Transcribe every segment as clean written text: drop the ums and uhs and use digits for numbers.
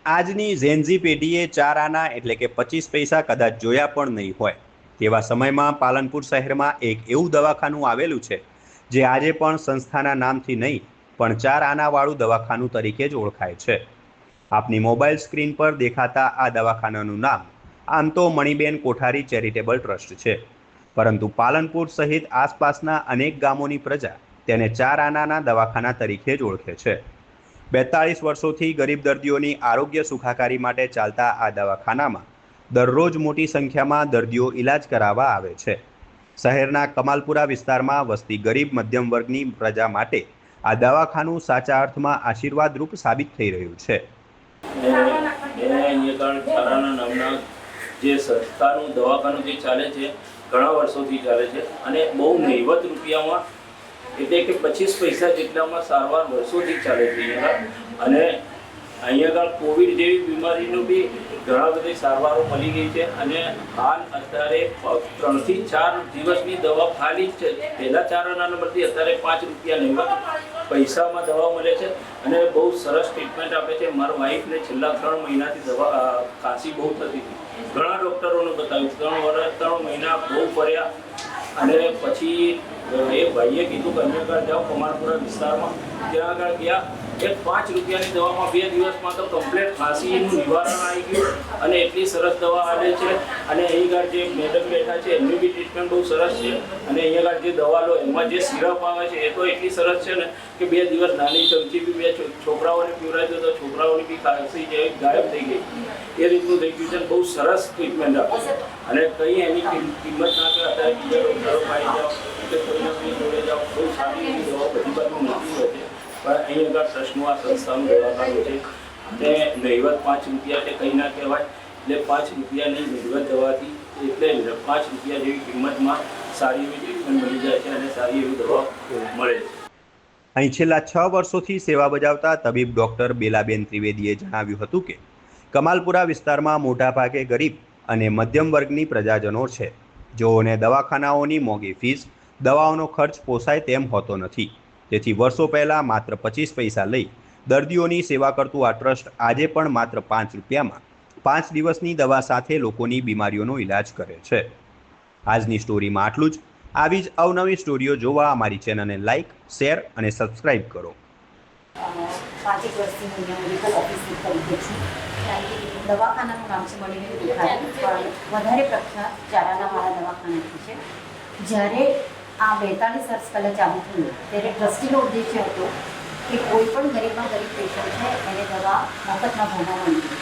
આજની ઝેનઝી પેઢીએ 4 આના એટલે કે 25 પૈસા કદાચ જોયા પણ નહીં હોય તેવા સમયમાં પાલનપુર શહેરમાં એક એવું દવાખાનું આવેલું છે જે આજે પણ સંસ્થાના નામથી નહીં પણ 4 આનાવાળું દવાખાનું તરીકે જ ઓળખાય છે. આપની મોબાઈલ સ્ક્રીન પર દેખાતા આ દવાખાનાનું નામ આમ તો મણિબેન કોઠારી ચેરિટેબલ ટ્રસ્ટ છે, પરંતુ પાલનપુર સહિત આસપાસના અનેક ગામોની પ્રજા તેને 4 આનાના દવાખાના તરીકે જ ઓળખે છે. 42 વર્ષોથી ગરીબ દર્દીઓની આરોગ્ય સુખાકારી માટે ચાલતા આ દવાખાનામાં દરરોજ મોટી સંખ્યામાં દર્દીઓ ઇલાજ કરાવવા આવે છે. શહેરના કમાલપુરા વિસ્તારમાં વસતી ગરીબ મધ્યમ વર્ગની પ્રજા માટે આ દવાખાનું સાચા અર્થમાં આશીર્વાદરૂપ સાબિત થઈ રહ્યું છે. જે સંસ્થાનું દવાખાનું જે ચાલે છે ઘણા વર્ષોથી ચાલે છે અને બહુ નહીવત રૂપિયામાં એટલે કે 25 પૈસા જેટલામાં સારવાર વર્ષોથી ચાલે છે. અને અહીંયા આગળ કોવિડ જેવી બીમારીનું બી ઘણા બધી સારવારો મળી ગઈ છે અને હાલ અત્યારે 3 થી 4 દિવસની દવા ખાલી છે. પહેલાં 4 આનાના બદલે અત્યારે 5 રૂપિયા નહીવત પૈસામાં દવા મળે છે અને બહુ સરસ ટ્રીટમેન્ટ આપે છે. મારા વાઈફને છેલ્લા 3 મહિનાથી ખાંસી બહુ થતી હતી. ઘણા ડૉક્ટરોને બતાવ્યું, 3 મહિના બહુ ફર્યા અને પછી એ ભાઈએ કીધું કે અહીંયા આગળ જાઓ કમાલપુરા વિસ્તારમાં. ત્યાં આગળ ગયા, એક 5 રૂપિયાની દવામાં 2 દિવસમાં તો કમ્પ્લીટ ખાંસીનું નિવારણ આવી ગયું અને એટલી સરસ દવા આવે છે. અને અહીં આગળ જે મેડમ બેઠા છે એમની બી ટ્રીટમેન્ટ બહુ સરસ છે. અને અહીંયા આગળ જે દવા લો એમાં જે સિરપ આવે છે એ તો એટલી સરસ છે ને કે 2 દિવસ નાની ચમચી બી 2 છોકરાઓને પીવડાવી દો તો છોકરાઓની બી ખાંસી જે ગાયબ થઈ ગઈ એ રીતનું થઈ ગયું છે. બહુ સરસ ટ્રીટમેન્ટ આપે છે અને કંઈ એની કિંમત ના કરે. અત્યારે બીજા ડૉક્ટરો પાડી જાઓ કે કોઈના બી જોડે જાઓ, બહુ સારી એવી દવા બધી બાજુ મળતી હોય છે. પણ અહીં આગળ ટ્રસ્ટનું આ સંસ્થાનું દવાખાનું છે અને નહીવત 5 રૂપિયા એટલે કંઈ ના કહેવાય. એટલે 5 રૂપિયાની નહીવત દવાથી એટલે 5 રૂપિયા જેવી કિંમતમાં સારી એવી ટ્રીટમેન્ટ મળી જાય છે અને સારી એવી દવા મળે છે. અહીં છેલ્લા 6 વર્ષોથી સેવા બજાવતા તબીબ ડૉક્ટર બેલાબેન ત્રિવેદીએ જણાવ્યું હતું કે કમાલપુરા વિસ્તારમાં મોટાભાગે ગરીબ અને મધ્યમ વર્ગની પ્રજાજનો છે, જેઓને દવાખાનાઓની મોંઘી ફીસ, દવાઓનો ખર્ચ પોસાય તેમ હોતો નથી. તેથી વર્ષો પહેલાં માત્ર 25 પૈસા લઈ દર્દીઓની સેવા કરતું આ ટ્રસ્ટ આજે પણ માત્ર 5 રૂપિયામાં 5 દિવસની દવા સાથે લોકોની બીમારીઓનો ઇલાજ કરે છે. આજની સ્ટોરીમાં આટલું જ. આવી જ અવનવી સ્ટોરીઓ જોવા અમારી ચેનલને લાઇક, શેર અને સબસ્ક્રાઇબ કરો. 5 વર્ષથી હું મેડિકલ ઓફિસર તરીકે છું. દવાખાનાનું નામ છે મણિબેન કોઠારી, પણ વધારે પ્રખ્યાત 4 આનાવાળા દવાખાનાથી છે. જ્યારે આ 42 વર્ષ પહેલાં ચાલુ થયું ત્યારે ટ્રસ્ટીનો ઉદ્દેશ્ય હતો કે કોઈ પણ ગરીબમાં ગરીબ પેશન્ટ છે એને દવા મફતમાં ભોગવવાની,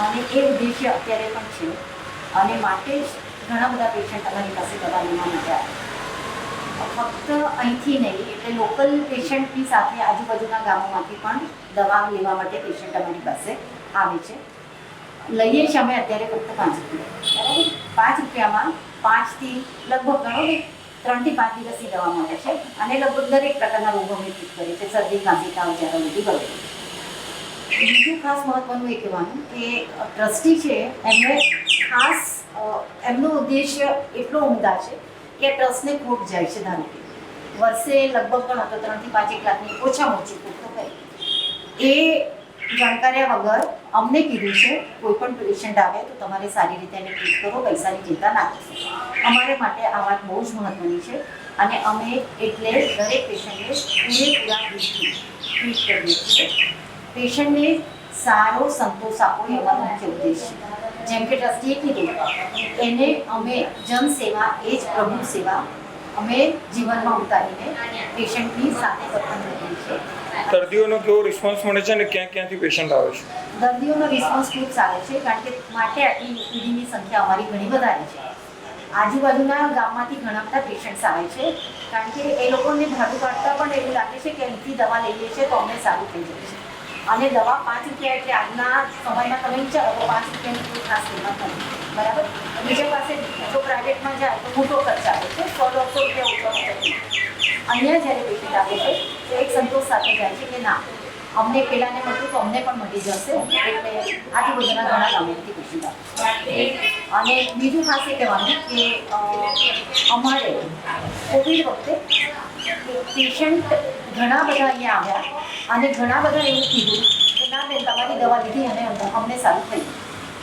અને એ ઉદ્દેશ્ય અત્યારે પણ છે. અને માટે જ ઘણા બધા પેશન્ટ અમારી પાસે દવા લેવા માટે આવે. ફક્ત અહીંથી નહીં, એટલે લોકલ પેશન્ટની સાથે આજુબાજુના ગામોમાંથી પણ દવા લેવા માટે પેશન્ટ અમારી પાસે આવે છે. લઈએ છીએ અમે અત્યારે ફક્ત 5 રૂપિયા, બરાબર. 5 રૂપિયામાં 5 થી લગભગ ગણો ને 3 થી 5 દિવસની દવા મળે છે અને લગભગ દરેક પ્રકારના રોગોને ઠીક કરે છે. શરદી, ખાંસી, તાવ, ઝાડા, ઉલટી વગેરે. બીજું ખાસ મહત્વનું એ કહેવાનું કે ટ્રસ્ટી છે એમને ખાસ એમનો ઉદ્દેશ્ય એટલો ઉમદા છે કે ટ્રસ્ટને ખોટ જાય છે. ધારો કે વર્ષે લગભગ ગણો તો 3 થી 5 લાખની ઓછામાં ઓછી ખોટ તો કરે. એ જાણકાર્યા વગર અમને કીધું છે કોઈ પણ પેશન્ટ આવે તો તમારે સારી રીતે એને ટ્રીટ કરો, પૈસાની ચિંતા ના કરશો. અમારે માટે આ વાત બહુ જ મહત્વની છે અને અમે એટલે દરેક પેશન્ટને પૂરેપૂરા દિલથી ટ્રીટ કરીએ છીએ. પેશન્ટને સારો સંતોષ આપવો એ અમારો મુખ્ય ઉદ્દેશ છે. જેમ કે ટ્રસ્ટીએ કીધું એને અમે જનસેવા એ જ પ્રભુ સેવા અમે જીવનમાં ઉતારીને પેશન્ટની સાથે વર્તન કરીએ છીએ. દર્દીઓનો કેવો રિસ્પોન્સ મળે છે અને ક્યાંથી પેશન્ટ આવે છે? દર્દીઓનો રિસ્પોન્સ ખૂબ સારો છે, કારણ કે માટે આટલી યુપીડીની સંખ્યા અમારી ઘણી વધારે છે. આજુબાજુના ગામમાંથી ઘણા બધા પેશન્ટ્સ આવે છે, કારણ કે એ લોકોને ભાડું કાઢતા પણ એવું લાગે છે કે અહીંથી દવા લઈએ છીએ તો અમને સારું થઈ જાય છે. અને દવા 5 રૂપિયા એટલે આજના સમયમાં તમે વિચારો તો 5 રૂપિયાની કોઈ ખાસ કિંમત નથી, બરાબર. બીજા પાસે જો પ્રાઇવેટમાં જાય તો મોટો ખર્ચ આવે છે, 100-150 રૂપિયા ઓછો નથી. અહીંયા જ્યારે પેશન્ટ આવે છે તો એક સંતોષ સાથે જાય છે કે ના, અમને પહેલાંને મળતું તો અમને પણ મળી જશે, એટલે આજુબાજુના ઘણા ગામોથી પેશન્ટ આવે. અને બીજું ખાસ એ કહેવાનું કે અમારે કોવિડ વખતે પેશન્ટ ઘણા બધા અહીંયા આવ્યા અને ઘણા બધા એવું કીધું કે ના બેન તમારી દવા લીધી અને અમને સારું થયું.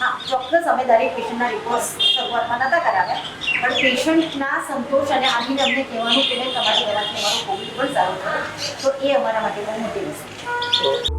હા, ચોક્કસ અમે દરેક પેશન્ટના રિપોર્ટ શરૂઆતમાં નહોતા કરાવ્યા, પણ પેશન્ટના સંતોષ અને આવીને અમને કહેવાનું કે બેન તમારી દવાથી અમારો કોવિડ પણ સારો થયો, તો એ અમારા માટે બહુ મોટી વસ્તુ છે.